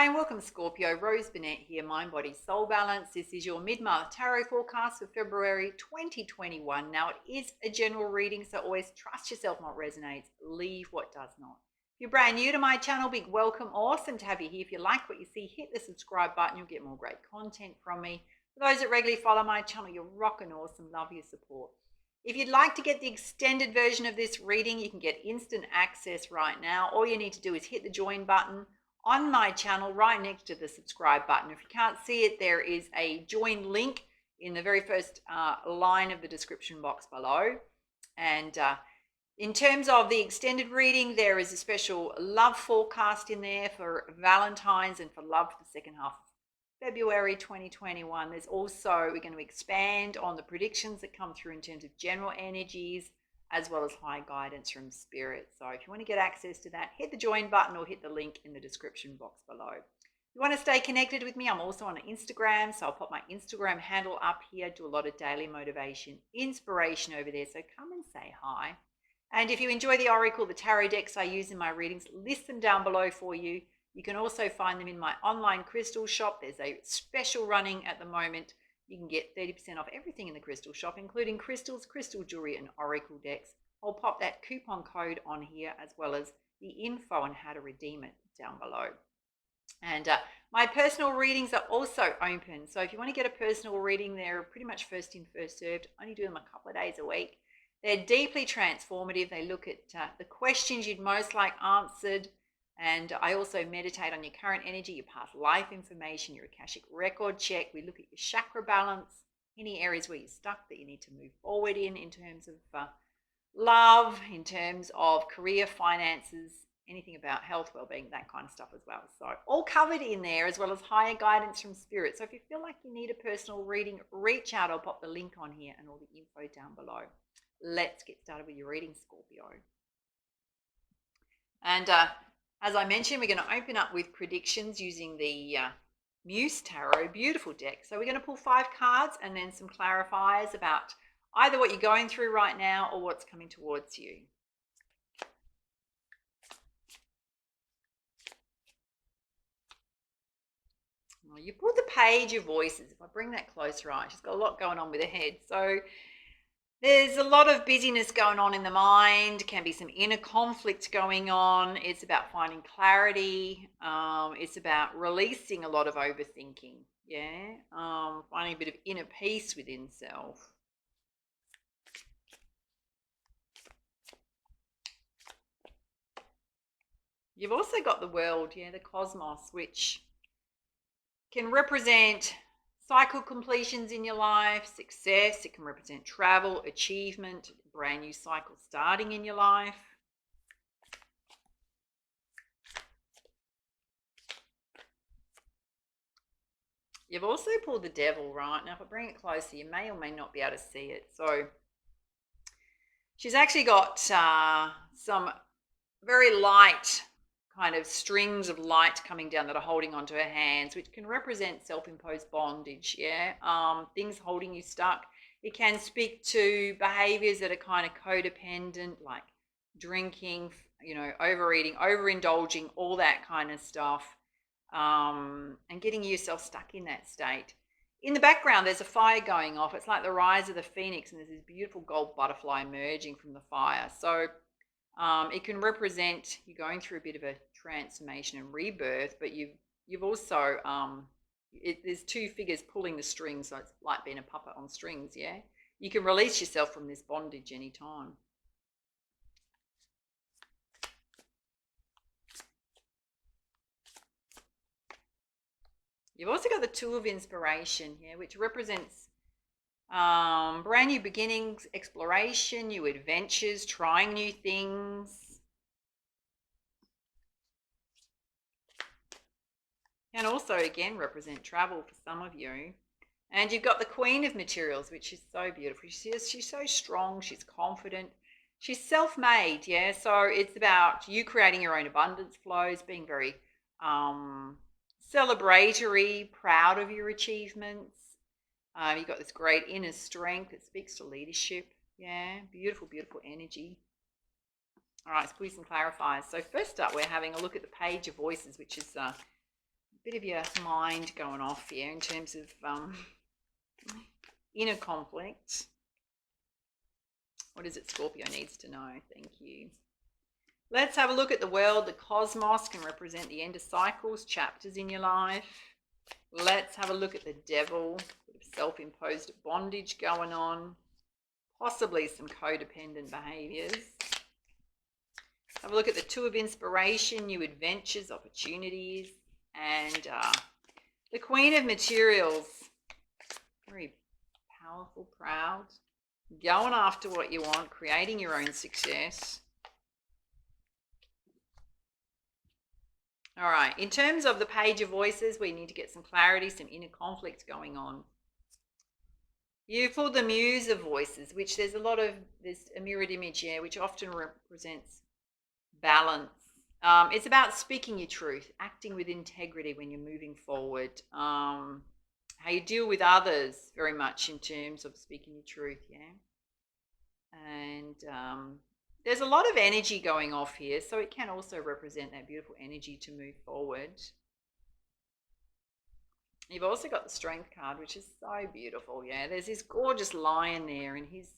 and welcome Scorpio. Rose Burnett here, Mind, Body, Soul Balance. This is your mid-month tarot forecast for February 2021. Now, it is a general reading, so always trust yourself what resonates, leave what does not. If you're brand new to my channel, big welcome. Awesome to have you here. If you like what you see, hit the subscribe button. You'll get more great content from me. For those that regularly follow my channel, you're rocking awesome. Love your support. If you'd like to get the extended version of this reading, you can get instant access right now. All you need to do is hit the join button on my channel right next to the subscribe button. If you can't see it, there is a join link in the very first line of the description box below. And in terms of the extended reading, there is a special love forecast in there for Valentine's and for love for the second half of February 2021. There's also, we're going to expand on the predictions that come through in terms of general energies, as well as high guidance from spirit. So if you want to get access to that, hit the join button or hit the link in the description box below. If you want to stay connected with me, I'm also on Instagram, so I'll put my Instagram handle up here. Do a lot of daily motivation, inspiration over there, so come and say hi. And if you enjoy the oracle, the tarot decks I use in my readings, list them down below for you. You can also find them in my online crystal shop. There's a special running at the moment. You can get 30% off everything in the crystal shop, including crystals, crystal jewelry, and oracle decks. I'll pop that coupon code on here, as well as the info on how to redeem it down below. And my personal readings are also open. So if you want to get a personal reading, they're pretty much first in, first served. I only do them a couple of days a week. They're deeply transformative. They look at the questions you'd most like answered. And I also meditate on your current energy, your past life information, your Akashic record check. We look at your chakra balance, any areas where you're stuck that you need to move forward in terms of love, in terms of career, finances, anything about health, well-being, that kind of stuff as well. So all covered in there, as well as higher guidance from spirit. So if you feel like you need a personal reading, reach out. I'll pop the link on here and all the info down below. Let's get started with your reading, Scorpio. And as I mentioned, we're going to open up with predictions using the Muse Tarot, beautiful deck. So we're going to pull 5 cards and then some clarifiers about either what you're going through right now or what's coming towards you. Well, you pulled the Page of Voices. If I bring that closer, right, she's got a lot going on with her head. So there's a lot of busyness going on in the mind, can be some inner conflict going on. It's about finding clarity. It's about releasing a lot of overthinking, finding a bit of inner peace within self. You've also got the world, the cosmos, which can represent cycle completions in your life, success. It can represent travel, achievement, brand new cycle starting in your life. You've also pulled the Devil, right? Now, if I bring it closer, you may or may not be able to see it. So she's actually got some very light kind of strings of light coming down that are holding onto her hands, which can represent self-imposed bondage, things holding you stuck. It can speak to behaviors that are kind of codependent, like drinking, overeating, overindulging, all that kind of stuff, and getting yourself stuck in that state. In the background, there's a fire going off. It's like the rise of the phoenix, and there's this beautiful gold butterfly emerging from the fire. So it can represent you going through a bit of a transformation and rebirth, but you've also there's 2 figures pulling the strings, so it's like being a puppet on strings. You can release yourself from this bondage anytime. You've also got the Tool of Inspiration here, which represents brand new beginnings, exploration, new adventures, trying new things. Can also, again, represent travel for some of you. And you've got the Queen of Materials, which is so beautiful. She's so strong, she's confident, she's self-made, So it's about you creating your own abundance flows, being very celebratory, proud of your achievements. You've got this great inner strength that speaks to leadership. Beautiful, beautiful energy. All right, let's put some clarifiers. So first up, we're having a look at the Page of Voices, which is bit of your mind going off here in terms of inner conflict. What is it Scorpio needs to know? Thank you. Let's have a look at the world. The cosmos can represent the end of cycles, chapters in your life. Let's have a look at the devil. Bit of self-imposed bondage going on. Possibly some codependent behaviors. Have a look at the two of inspiration, new adventures, opportunities. And the Queen of Materials. Very powerful, proud. Going after what you want, creating your own success. All right, in terms of the Page of Voices, we need to get some clarity, some inner conflict going on. You pulled the Muse of Voices, which there's a mirrored image here, which often represents balance. It's about speaking your truth, acting with integrity when you're moving forward. How you deal with others, very much in terms of speaking your truth, yeah. And there's a lot of energy going off here, so it can also represent that beautiful energy to move forward. You've also got the Strength card, which is so beautiful, yeah. There's this gorgeous lion there, and he's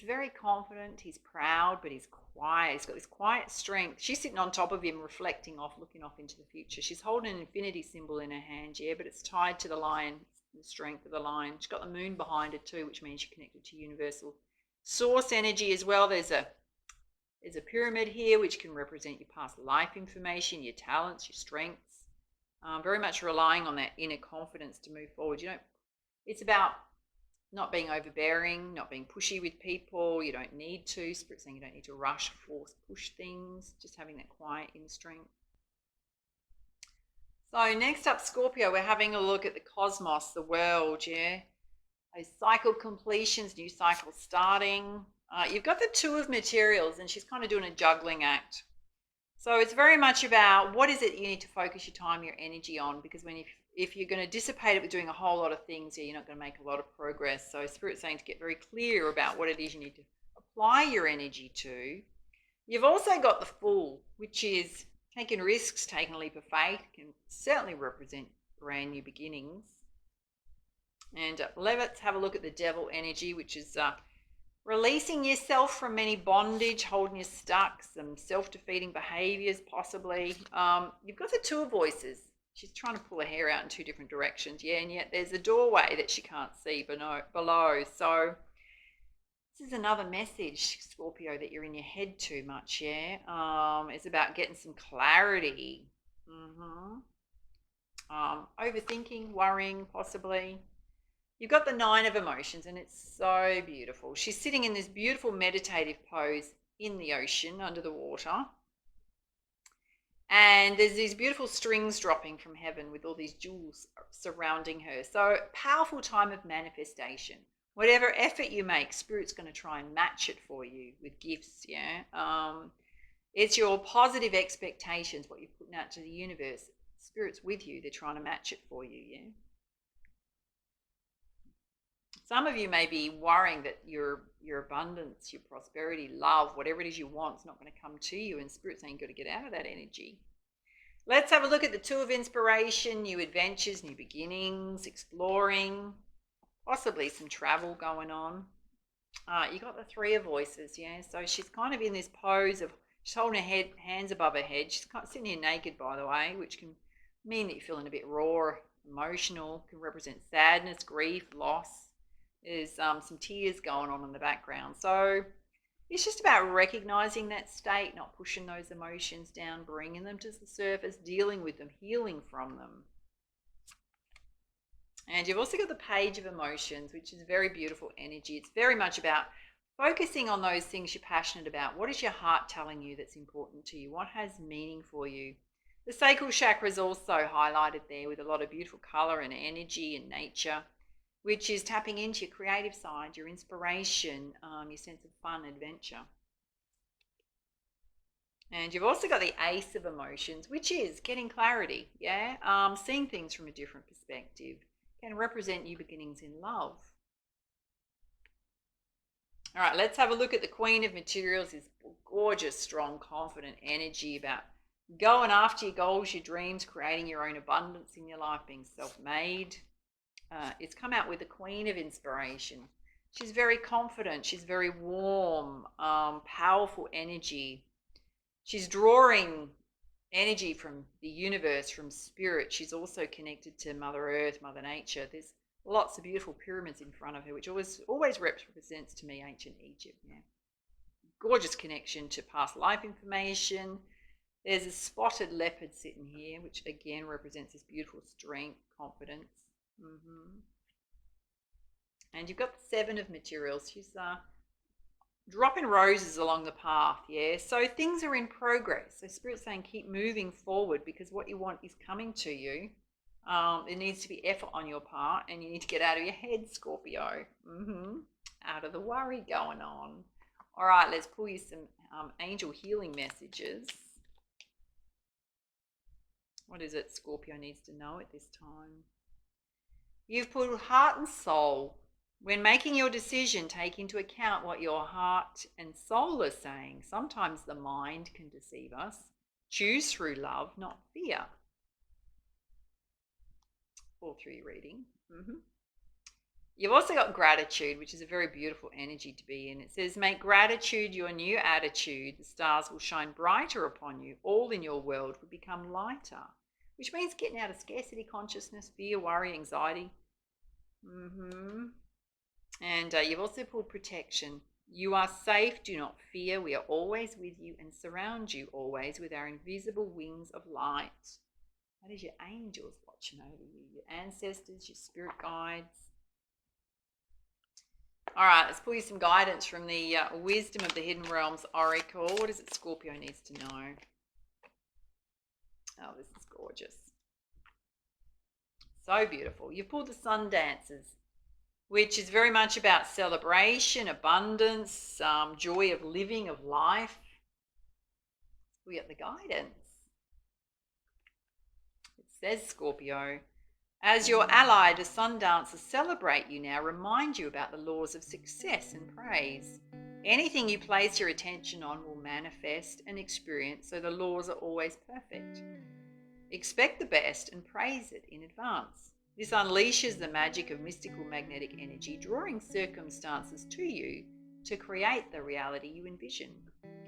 very confident, he's proud, but he's quiet. He's got this quiet strength. She's sitting on top of him, reflecting off, looking off into the future. She's holding an infinity symbol in her hand, yeah, but it's tied to the lion, the strength of the lion. She's got the moon behind her too, which means you're connected to universal source energy as well. There's a pyramid here, which can represent your past life information, your talents, your strengths. Very much relying on that inner confidence to move forward. It's about not being overbearing, not being pushy with people. You don't need to. Spirit's saying you don't need to rush, force, push things. Just having that quiet inner strength. So next up, Scorpio, we're having a look at the cosmos, the world, yeah. Those cycle completions, new cycle starting. You've got the Two of Materials, and she's kind of doing a juggling act. So it's very much about what is it you need to focus your time, your energy on, because if you're going to dissipate it with doing a whole lot of things, you're not going to make a lot of progress. So Spirit's saying to get very clear about what it is you need to apply your energy to. You've also got the Fool, which is taking risks, taking a leap of faith, can certainly represent brand new beginnings. And let's have a look at the Devil energy, which is releasing yourself from any bondage, holding you stuck, some self-defeating behaviors possibly. You've got the Two of Voices. She's trying to pull her hair out in two different directions, yeah, and yet there's a doorway that she can't see below. So this is another message, Scorpio, that you're in your head too much, yeah. It's about getting some clarity. Overthinking, worrying possibly. You've got the Nine of Emotions, and it's so beautiful. She's sitting in this beautiful meditative pose in the ocean, under the water. And there's these beautiful strings dropping from heaven with all these jewels surrounding her. So powerful time of manifestation. Whatever effort you make, Spirit's going to try and match it for you with gifts, yeah. It's your positive expectations, what you're putting out to the universe. Spirit's with you. They're trying to match it for you, yeah. Some of you may be worrying that your abundance, your prosperity, love, whatever it is you want is not going to come to you, and Spirit's saying you've got to get out of that energy. Let's have a look at the Two of Inspiration, new adventures, new beginnings, exploring, possibly some travel going on. You got the Three of Voices, yeah. So she's kind of in this pose of, she's holding her hands above her head. She's sitting here naked, by the way, which can mean that you're feeling a bit raw, emotional, can represent sadness, grief, loss. There's some tears going on in the background. So it's just about recognizing that state, not pushing those emotions down, bringing them to the surface, dealing with them, healing from them. And you've also got the Page of Emotions, which is very beautiful energy. It's very much about focusing on those things you're passionate about. What is your heart telling you that's important to you? What has meaning for you? The sacral chakra is also highlighted there with a lot of beautiful color and energy and nature, which is tapping into your creative side, your inspiration, your sense of fun, adventure. And you've also got the Ace of Emotions, which is getting clarity, yeah? Seeing things from a different perspective. Can represent new beginnings in love. All right, let's have a look at the Queen of Materials, this gorgeous, strong, confident energy about going after your goals, your dreams, creating your own abundance in your life, being self-made. It's come out with the Queen of Inspiration. She's very confident. She's very warm, powerful energy. She's drawing energy from the universe, from spirit. She's also connected to Mother Earth, Mother Nature. There's lots of beautiful pyramids in front of her, which always represents to me ancient Egypt. Yeah, gorgeous connection to past life information. There's a spotted leopard sitting here, which again represents this beautiful strength, confidence. And you've got the 7 of materials. She's dropping roses along the path, yeah? So things are in progress. So Spirit's saying keep moving forward because what you want is coming to you. It needs to be effort on your part and you need to get out of your head, Scorpio. Out of the worry going on. All right, let's pull you some angel healing messages. What is it Scorpio needs to know at this time? You've put heart and soul. When making your decision, take into account what your heart and soul are saying. Sometimes the mind can deceive us. Choose through love, not fear. All through your reading. You've also got gratitude, which is a very beautiful energy to be in. It says, make gratitude your new attitude. The stars will shine brighter upon you. All in your world will become lighter, which means getting out of scarcity consciousness, fear, worry, anxiety. And you've also pulled protection. You are safe. Do not fear. We are always with you and surround you always with our invisible wings of light. That is your angels watching over you, your ancestors, your spirit guides. All right, let's pull you some guidance from the Wisdom of the Hidden Realms Oracle. What is it Scorpio needs to know? Oh, this is gorgeous. So beautiful. You've pulled the Sundancers, which is very much about celebration, abundance, joy of living, of life. We get the guidance. It says, Scorpio, as your ally, the sun dancers celebrate you now, remind you about the laws of success and praise. Anything you place your attention on will manifest and experience, so the laws are always perfect. Expect the best and praise it in advance. This unleashes the magic of mystical magnetic energy, drawing circumstances to you to create the reality you envision.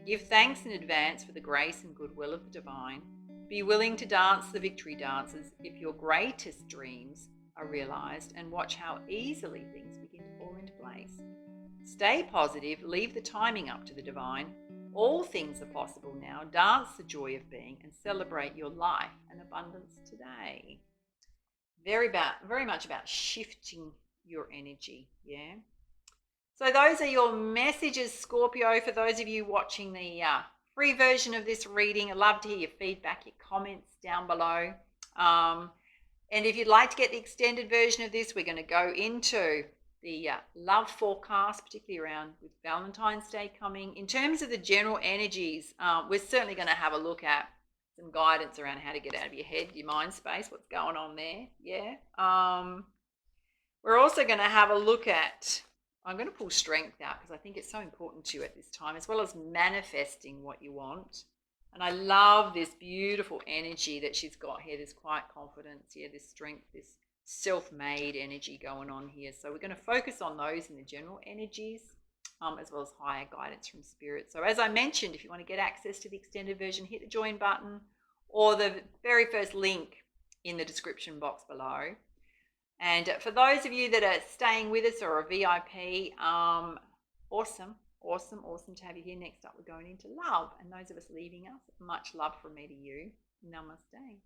Give thanks in advance for the grace and goodwill of the divine. Be willing to dance the victory dances if your greatest dreams are realized, and watch how easily things begin to fall into place. Stay positive, leave the timing up to the divine. All things are possible now. Dance the joy of being and celebrate your life and abundance today. Very much about shifting your energy, yeah? So those are your messages, Scorpio. For those of you watching the free version of this reading, I'd love to hear your feedback, your comments down below. And if you'd like to get the extended version of this, we're going to go into the love forecast, particularly around with Valentine's Day coming. In terms of the general energies, we're certainly going to have a look at some guidance around how to get out of your head, your mind space, what's going on there, yeah. We're also going to have a look at, I'm going to pull strength out because I think it's so important to you at this time, as well as manifesting what you want. And I love this beautiful energy that she's got here, this quiet confidence, yeah, this strength, this self-made energy going on here. So we're going to focus on those in the general energies, as well as higher guidance from spirit. So as I mentioned, if you want to get access to the extended version, hit the join button or the very first link in the description box below. And for those of you that are staying with us or a VIP, awesome to have you here. Next up, we're going into love. And those of us leaving us, much love from me to you. Namaste.